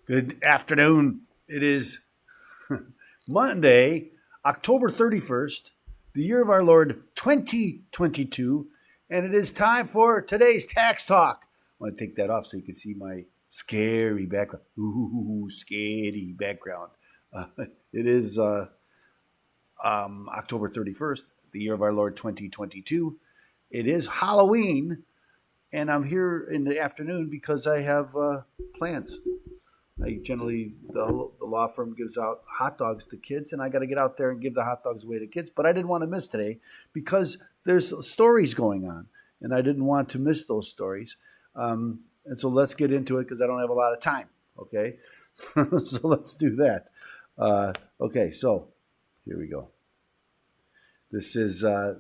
Good afternoon. It is Monday, October 31st, the year of our Lord 2022, and it is time for today's tax talk. I want to take that off so you can see my scary background. Ooh, scary background. Uh, it is October 31st, the year of our Lord 2022. It is Halloween, and I'm here in the afternoon because I have plans. I generally, the law firm gives out hot dogs to kids, and I got to get out there and give the hot dogs away to kids. But I didn't want to miss today because there's stories going on, and I didn't want to miss those stories. And so let's get into it because I don't have a lot of time. Okay, so let's do that. Okay, so here we go. This is the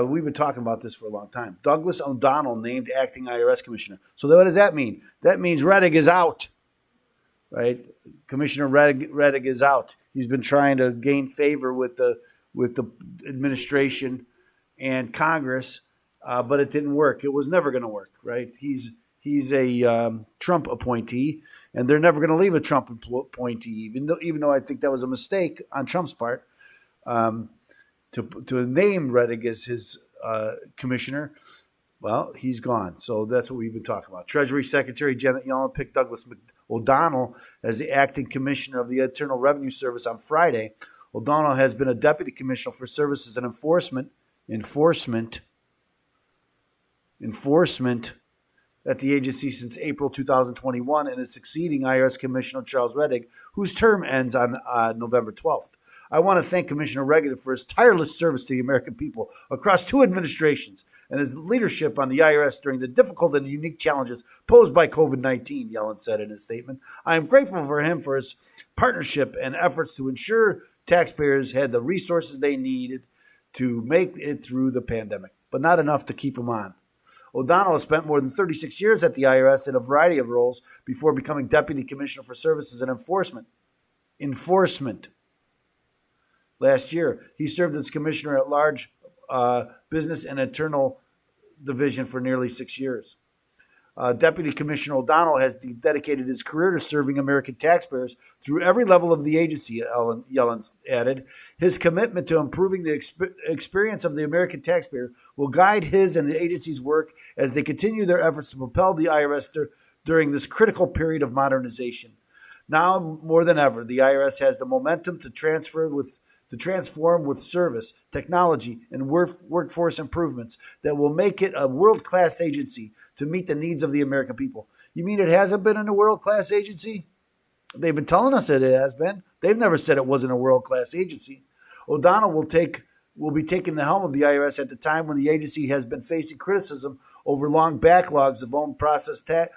we've been talking about this for a long time. Douglas O'Donnell named acting IRS commissioner. So what does that mean? That means Rettig is out, right? Commissioner Rettig is out. He's been trying to gain favor with the administration and Congress, but it didn't work. It was never going to work, right? He's a Trump appointee, and they're never going to leave a Trump appointee, even though I think that was a mistake on Trump's part. To name Rettig as his commissioner, well, he's gone. So that's what we've been talking about. Treasury Secretary Janet Yellen picked Douglas O'Donnell as the acting commissioner of the Internal Revenue Service on Friday. O'Donnell has been a deputy commissioner for services and enforcement at the agency since April 2021 and is succeeding IRS Commissioner Charles Rettig, whose term ends on November 12th. I want to thank Commissioner Rettig for his tireless service to the American people across two administrations and his leadership on the IRS during the difficult and unique challenges posed by COVID-19, Yellen said in his statement. I am grateful for him for his partnership and efforts to ensure taxpayers had the resources they needed to make it through the pandemic, but not enough to keep him on. O'Donnell has spent more than 36 years at the IRS in a variety of roles before becoming Deputy Commissioner for Services and Enforcement. Last year, he served as Commissioner at Large Business and Internal Division for nearly 6 years. Deputy Commissioner O'Donnell has dedicated his career to serving American taxpayers through every level of the agency, Yellen added. His commitment to improving the experience of the American taxpayer will guide his and the agency's work as they continue their efforts to propel the IRS during this critical period of modernization. Now more than ever, the IRS has the momentum to transform with service, technology, and workforce improvements that will make it a world-class agency to meet the needs of the American people. You mean it hasn't been a world-class agency? They've been telling us that it has been. They've never said it wasn't a world-class agency. O'Donnell will be taking the helm of the IRS at the time when the agency has been facing criticism over long backlogs of unprocessed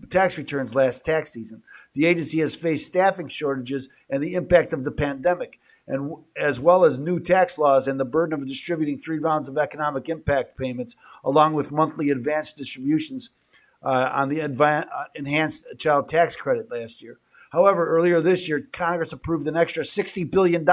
tax returns last tax season. The agency has faced staffing shortages and the impact of the pandemic, and as well as new tax laws and the burden of distributing 3 rounds of economic impact payments, along with monthly advanced distributions on the enhanced child tax credit last year. However, earlier this year, Congress approved an extra $60 billion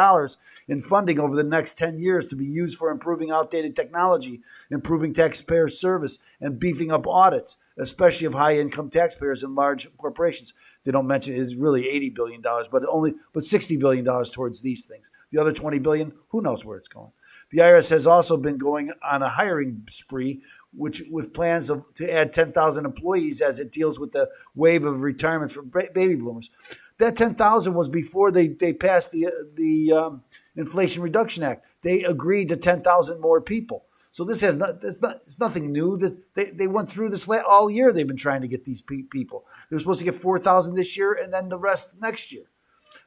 in funding over the next 10 years to be used for improving outdated technology, improving taxpayer service, and beefing up audits, especially of high-income taxpayers and large corporations. They don't mention it is really $80 billion, but $60 billion towards these things. The other $20 billion, who knows where it's going. The IRS has also been going on a hiring spree, with plans to add 10,000 employees as it deals with the wave of retirements for baby boomers. That 10,000 was before they passed the Inflation Reduction Act. They agreed to 10,000 more people. So this it's nothing new. They went through this all year. They've been trying to get these people. They were supposed to get 4,000 this year and then the rest next year.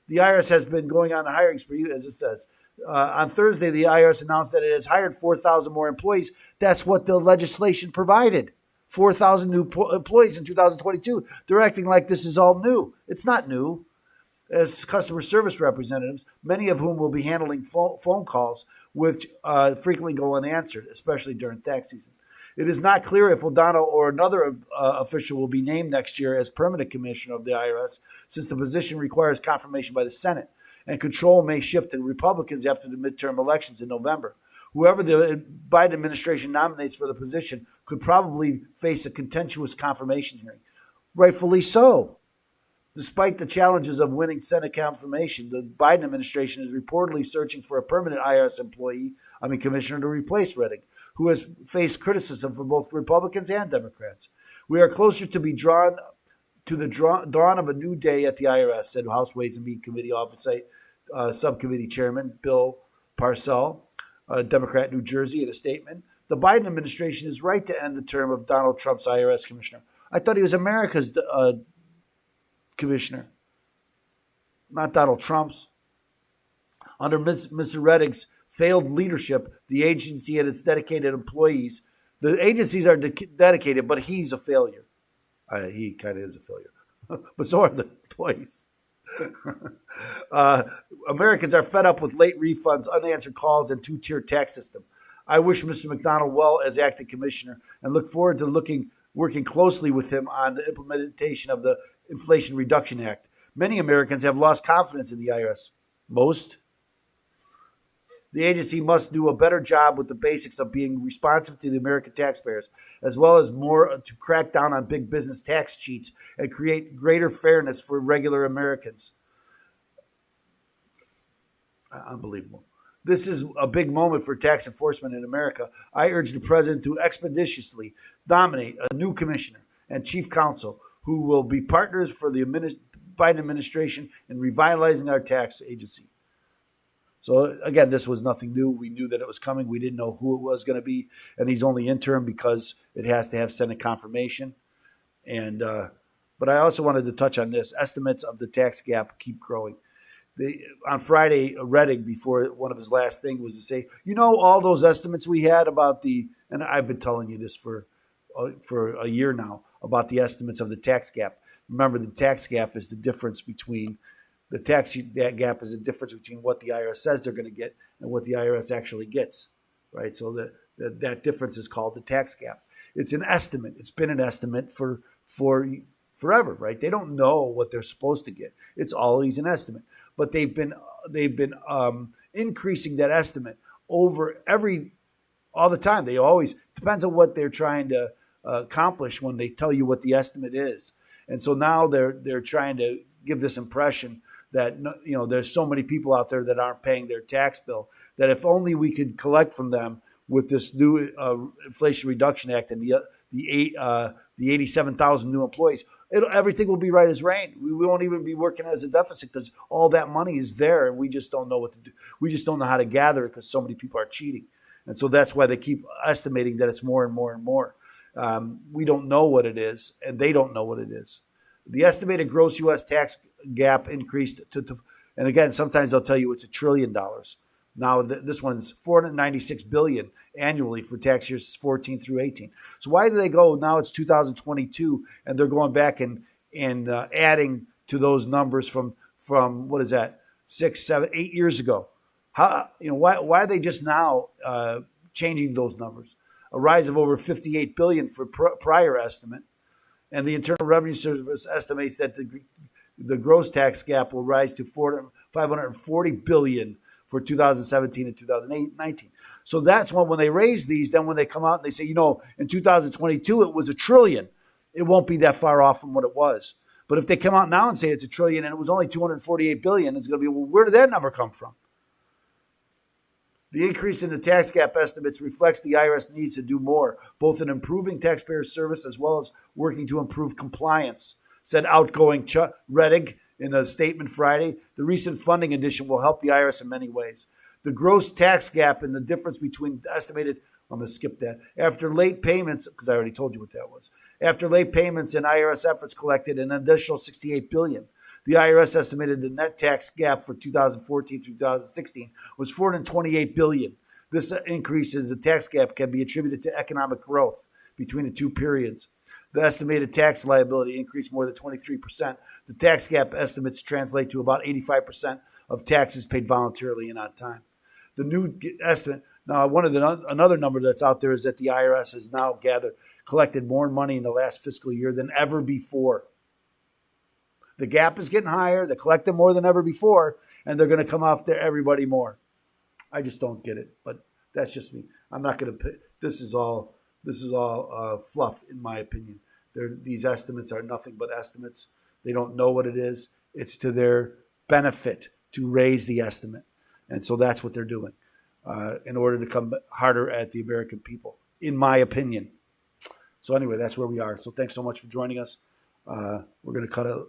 The IRS has been going on a hiring spree, as it says. On Thursday, the IRS announced that it has hired 4,000 more employees. That's what the legislation provided. 4,000 new employees in 2022. They're acting like this is all new. It's not new. As customer service representatives, many of whom will be handling phone calls, which frequently go unanswered, especially during tax season. It is not clear if O'Donnell or another official will be named next year as permanent commissioner of the IRS, since the position requires confirmation by the Senate, and control may shift to Republicans after the midterm elections in November. Whoever the Biden administration nominates for the position could probably face a contentious confirmation hearing. rightfully so. Despite the challenges of winning Senate confirmation, the Biden administration is reportedly searching for a permanent IRS commissioner to replace Rettig, who has faced criticism from both Republicans and Democrats. We are closer to be drawn to the dawn of a new day at the IRS, said House Ways and Means Committee Oversight Subcommittee Chairman Bill Parcell, a Democrat, New Jersey, in a statement. The Biden administration is right to end the term of Donald Trump's IRS commissioner. I thought he was America's commissioner, not Donald Trump's. Under Mr. Rettig's failed leadership, the agency and its dedicated employees, the agencies are dedicated, but he's a failure. He kind of is a failure, but so are the employees. Americans are fed up with late refunds, unanswered calls, and two-tier tax system. I wish Mr. McDonald well as acting commissioner and look forward to working closely with him on the implementation of the Inflation Reduction Act. Many Americans have lost confidence in the IRS. Most. The agency must do a better job with the basics of being responsive to the American taxpayers, as well as more to crack down on big business tax cheats and create greater fairness for regular Americans. Unbelievable. This is a big moment for tax enforcement in America. I urge the president to expeditiously nominate a new commissioner and chief counsel who will be partners for the Biden administration in revitalizing our tax agency. So again, this was nothing new. We knew that it was coming. We didn't know who it was going to be, and he's only interim because it has to have Senate confirmation. And but I also wanted to touch on this. Estimates of the tax gap keep growing. On Friday, Rettig, before one of his last things, was to say, all those estimates we had about and I've been telling you this for a year now, about the estimates of the tax gap. Remember, the tax gap is the difference between what the IRS says they're going to get and what the IRS actually gets, right? So that difference is called the tax gap. It's an estimate. It's been an estimate for forever, right? They don't know what they're supposed to get. It's always an estimate. But they've been increasing that estimate over all the time. They always depends on what they're trying to accomplish when they tell you what the estimate is. And so now they're trying to give this impression that there's so many people out there that aren't paying their tax bill, that if only we could collect from them with this new Inflation Reduction Act and the 87,000 new employees, everything will be right as rain. We won't even be working as a deficit because all that money is there and we just don't know what to do. We just don't know how to gather it because so many people are cheating. And so that's why they keep estimating that it's more and more and more. We don't know what it is, and they don't know what it is. The estimated gross U.S. tax gap increased and again, sometimes they'll tell you it's $1 trillion. Now this one's $496 billion annually for tax years 14 through 18. So why do they go now? It's 2022, and they're going back and adding to those numbers from what is that, 6, 7, 8 years ago? Why are they just now changing those numbers? A rise of over $58 billion for prior estimate. And the Internal Revenue Service estimates that the gross tax gap will rise to $540 billion for 2017 and 2019. So that's when they raise these, then when they come out and they say, in 2022 it was $1 trillion, it won't be that far off from what it was. But if they come out now and say it's $1 trillion and it was only $248 billion, it's going to be, well, where did that number come from? The increase in the tax gap estimates reflects the IRS needs to do more, both in improving taxpayer service as well as working to improve compliance, said outgoing Chuck Rettig in a statement Friday. The recent funding addition will help the IRS in many ways. The gross tax gap and the difference between estimated, I'm going to skip that, after late payments, because I already told you what that was, after late payments and IRS efforts collected an additional $68 billion. The IRS estimated the net tax gap for 2014 through 2016 was $428 billion. This increase in the tax gap can be attributed to economic growth between the two periods. The estimated tax liability increased more than 23%. The tax gap estimates translate to about 85% of taxes paid voluntarily and on time. The new estimate, now another number that's out there is that the IRS has now collected more money in the last fiscal year than ever before. The gap is getting higher. They're collecting more than ever before, and they're going to come after everybody more. I just don't get it, but that's just me. I'm not going to. This is all fluff, in my opinion. These estimates are nothing but estimates. They don't know what it is. It's to their benefit to raise the estimate. And so that's what they're doing in order to come harder at the American people, in my opinion. So anyway, that's where we are. So thanks so much for joining us. We're going to cut a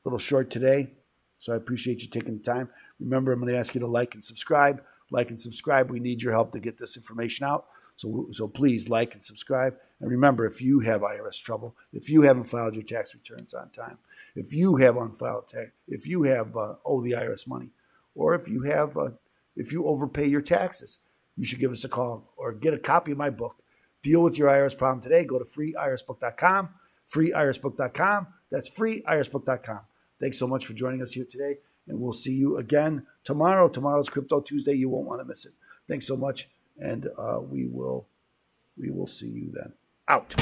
little short today. So I appreciate you taking the time. Remember, I'm going to ask you to like and subscribe. Like and subscribe. We need your help to get this information out. So please like and subscribe. And remember, if you have IRS trouble, if you haven't filed your tax returns on time, if you have unfiled tax, if you have owe the IRS money, or if you overpay your taxes, you should give us a call or get a copy of my book. Deal with your IRS problem today. Go to freeirsbook.com, freeirsbook.com. That's freeirsbook.com. Thanks so much for joining us here today, and we'll see you again tomorrow. Tomorrow's Crypto Tuesday. You won't want to miss it. Thanks so much, and we will see you then. Out.